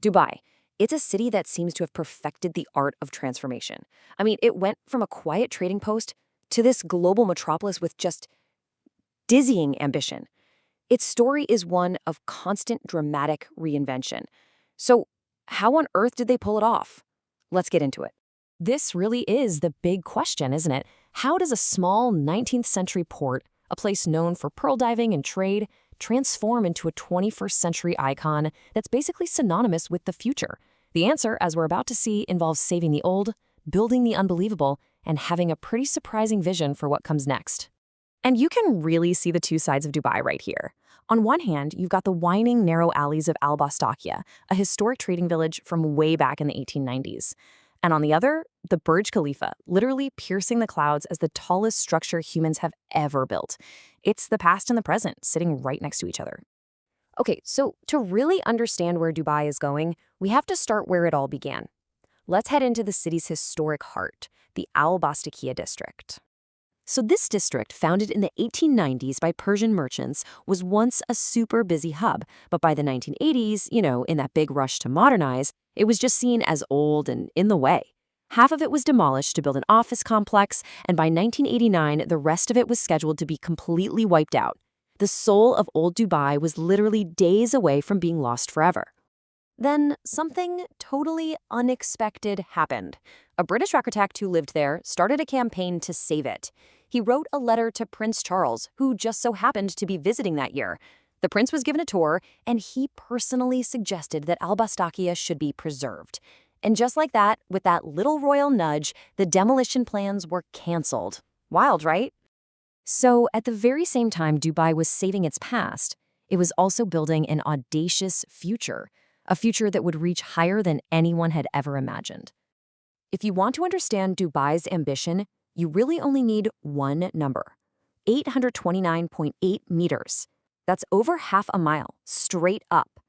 Dubai. It's a city that seems to have perfected the art of transformation. I mean, it went from a quiet trading post to this global metropolis with just dizzying ambition. Its story is one of constant dramatic reinvention. So, how on earth did they pull it off? Let's get into it. This really is the big question, isn't it? How does a small 19th century port, a place known for pearl diving and trade, transform into a 21st century icon that's basically synonymous with the future? The answer, as we're about to see, involves saving the old, building the unbelievable, and having a pretty surprising vision for what comes next. And you can really see the two sides of Dubai right here. On one hand, you've got the winding, narrow alleys of Al Bastakia, a historic trading village from way back in the 1890s. And on the other, the Burj Khalifa, literally piercing the clouds as the tallest structure humans have ever built. It's the past and the present, sitting right next to each other. Okay, so to really understand where Dubai is going, we have to start where it all began. Let's head into the city's historic heart, the Al Bastakia district. So this district, founded in the 1890s by Persian merchants, was once a super busy hub, but by the 1980s, in that big rush to modernize, it was just seen as old and in the way. Half of it was demolished to build an office complex, and by 1989, the rest of it was scheduled to be completely wiped out. The soul of old Dubai was literally days away from being lost forever. Then something totally unexpected happened. A British architect who lived there started a campaign to save it. He wrote a letter to Prince Charles, who just so happened to be visiting that year. The prince was given a tour, and he personally suggested that Al Bastakia should be preserved. And just like that, with that little royal nudge, the demolition plans were canceled. Wild, right? So, at the very same time Dubai was saving its past, it was also building an audacious future, a future that would reach higher than anyone had ever imagined. If you want to understand Dubai's ambition, you really only need one number: 829.8 meters. That's over half a mile, straight up.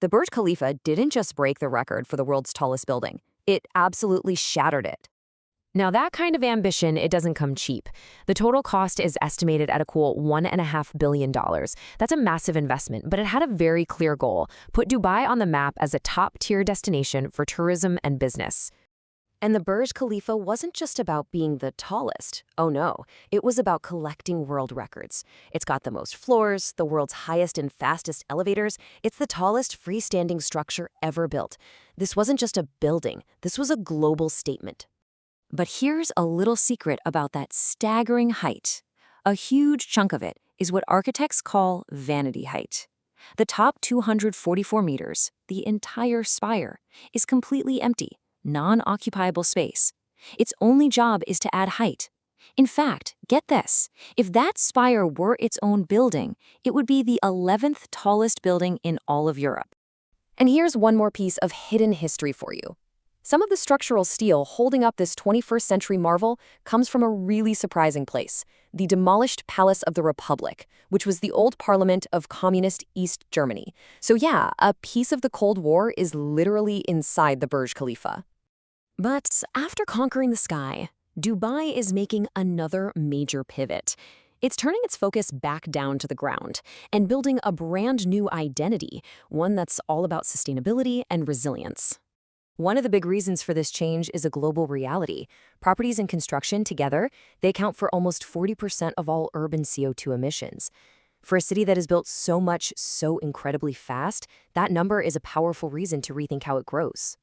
The Burj Khalifa didn't just break the record for the world's tallest building. It absolutely shattered it. Now, that kind of ambition, it doesn't come cheap. The total cost is estimated at a cool $1.5 billion. That's a massive investment, but it had a very clear goal: put Dubai on the map as a top-tier destination for tourism and business. And the Burj Khalifa wasn't just about being the tallest. Oh no, it was about collecting world records. It's got the most floors, the world's highest and fastest elevators. It's the tallest freestanding structure ever built. This wasn't just a building. This was a global statement. But here's a little secret about that staggering height. A huge chunk of it is what architects call vanity height. The top 244 meters, the entire spire, is completely empty, non-occupiable space. Its only job is to add height. In fact, get this, if that spire were its own building, it would be the 11th tallest building in all of Europe. And here's one more piece of hidden history for you. Some of the structural steel holding up this 21st century marvel comes from a really surprising place: the demolished Palace of the Republic, which was the old parliament of communist East Germany. So yeah, a piece of the Cold War is literally inside the Burj Khalifa. But after conquering the sky, Dubai is making another major pivot. It's turning its focus back down to the ground and building a brand new identity, one that's all about sustainability and resilience. One of the big reasons for this change is a global reality. Properties and construction together, they account for almost 40% of all urban CO2 emissions. For a city that has built so much so incredibly fast, that number is a powerful reason to rethink how it grows.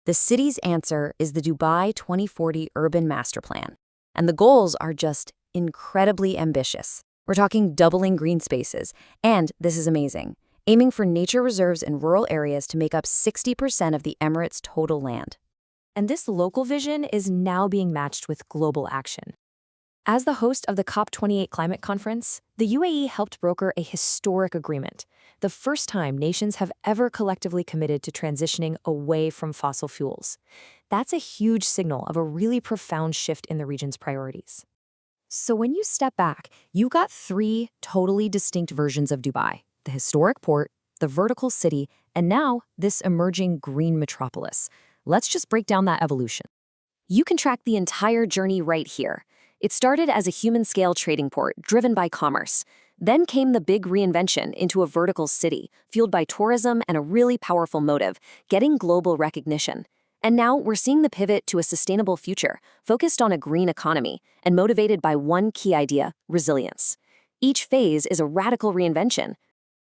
The city's answer is the Dubai 2040 Urban Master Plan. And the goals are just incredibly ambitious. We're talking doubling green spaces, and this is amazing, aiming for nature reserves in rural areas to make up 60% of the emirate's total land. And this local vision is now being matched with global action. As the host of the COP28 climate conference, the UAE helped broker a historic agreement, the first time nations have ever collectively committed to transitioning away from fossil fuels. That's a huge signal of a really profound shift in the region's priorities. So when you step back, you've got three totally distinct versions of Dubai: the historic port, the vertical city, and now this emerging green metropolis. Let's just break down that evolution. You can track the entire journey right here. It started as a human-scale trading port driven by commerce. Then came the big reinvention into a vertical city, fueled by tourism and a really powerful motive, getting global recognition. And now we're seeing the pivot to a sustainable future, focused on a green economy and motivated by one key idea: resilience. Each phase is a radical reinvention.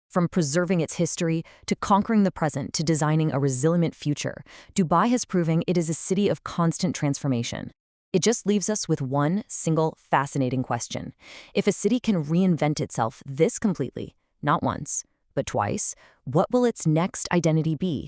From preserving its history to conquering the present to designing a resilient future, Dubai has proven it is a city of constant transformation. It just leaves us with one single fascinating question. If a city can reinvent itself this completely, not once, but twice, what will its next identity be?